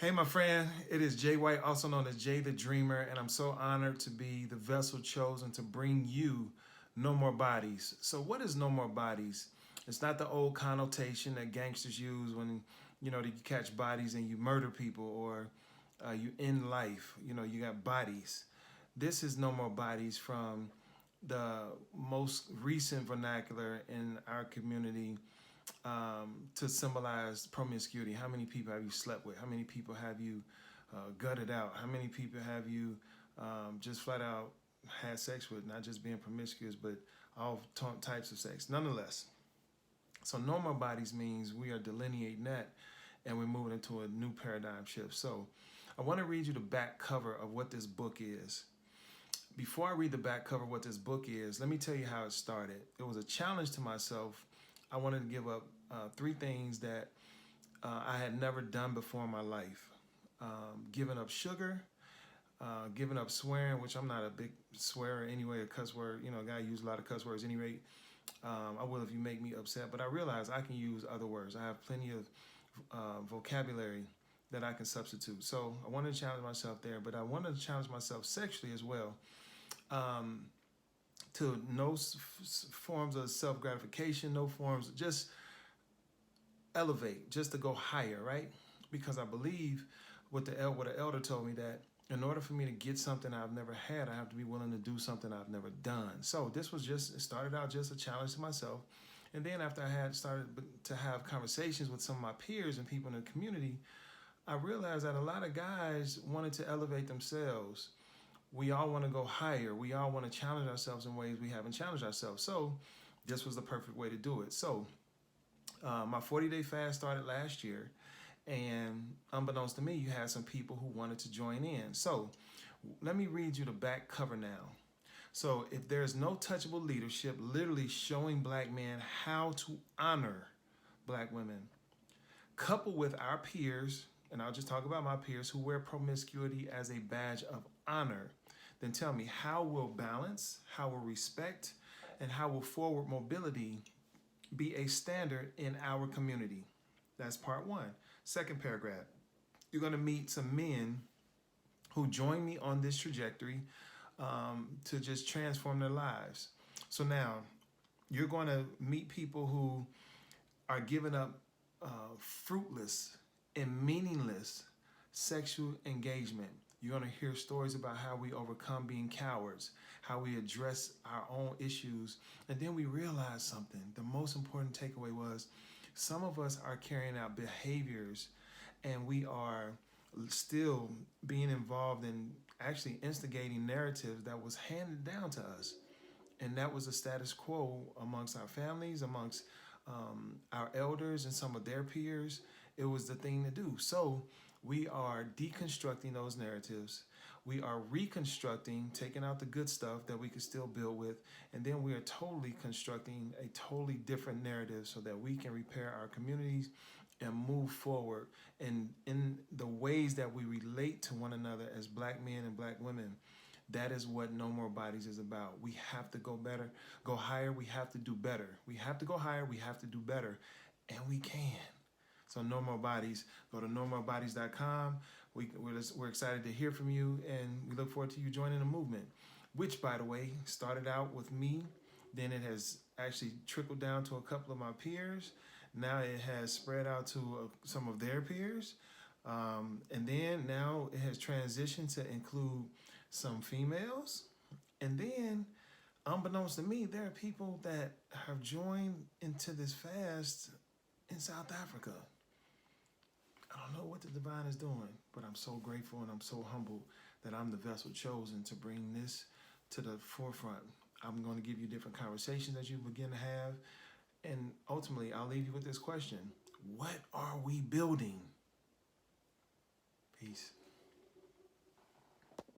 Hey, my friend, it is Jay White, also known as Jay the Dreamer, and I'm so honored to be the vessel chosen to bring you No More Bodies. So, what is No More Bodies? It's not the old connotation that gangsters use when you catch bodies and you murder people or you end life. You got bodies. This is No More Bodies from the most recent vernacular in our community to symbolize promiscuity. How many people have you slept with? How many people have you gutted out? How many people have you just flat out had sex with? Not just being promiscuous, but all types of sex. Nonetheless, so no more bodies means we are delineating that and we're moving into a new paradigm shift. So I want to read you the back cover of what this book is. Before I read the back cover of what this book is, let me tell you how it started. It was a challenge to myself. I wanted to give up three things that I had never done before in my life. Giving up sugar, giving up swearing, which I'm not a big swearer anyway, a cuss word. A guy use a lot of cuss words anyway. I will if you make me upset, but I realize I can use other words. I have plenty of vocabulary that I can substitute. So I wanted to challenge myself there, but I wanted to challenge myself sexually as well. To no forms of self-gratification, no forms, just elevate, just to go higher, right? Because I believe what an elder told me, that in order for me to get something I've never had, I have to be willing to do something I've never done. So this was it started out just a challenge to myself. And then after I had started to have conversations with some of my peers and people in the community, I realized that a lot of guys wanted to elevate themselves. We all want to go higher. We all want to challenge ourselves in ways we haven't challenged ourselves. So this was the perfect way to do it. So my 40-day fast started last year. And unbeknownst to me, you had some people who wanted to join in. So let me read you the back cover now. So if there's no touchable leadership, literally showing black men how to honor black women, coupled with our peers, and I'll just talk about my peers who wear promiscuity as a badge of honor, then tell me, how will balance, how will respect, and how will forward mobility be a standard in our community? That's part one. Second paragraph, you're going to meet some men who join me on this trajectory to just transform their lives. So now you're going to meet people who are giving up fruitless and meaningless sexual engagement. You're going to hear stories about how we overcome being cowards, how we address our own issues. And then we realize something. The most important takeaway was some of us are carrying out behaviors and we are still being involved in actually instigating narratives that was handed down to us. And that was the status quo amongst our families, amongst our elders and some of their peers. It was the thing to do. So we are deconstructing those narratives. We are reconstructing, taking out the good stuff that we can still build with, and then we are totally constructing a totally different narrative so that we can repair our communities and move forward in the ways that we relate to one another as black men and black women. That is what No More Bodies is about. We have to go better, go higher. We have to do better. We have to go higher. We have to do better, and we can. So No More Bodies, go to nomoorbodies.com. We're excited to hear from you, and we look forward to you joining the movement, which, by the way, started out with me. Then it has actually trickled down to a couple of my peers. Now it has spread out to some of their peers. And then now it has transitioned to include some females. And then, unbeknownst to me, there are people that have joined into this fast in South Africa. I don't know what the divine is doing, but I'm so grateful and I'm so humbled that I'm the vessel chosen to bring this to the forefront. I'm going to give you different conversations that you begin to have. And ultimately, I'll leave you with this question. What are we building? Peace.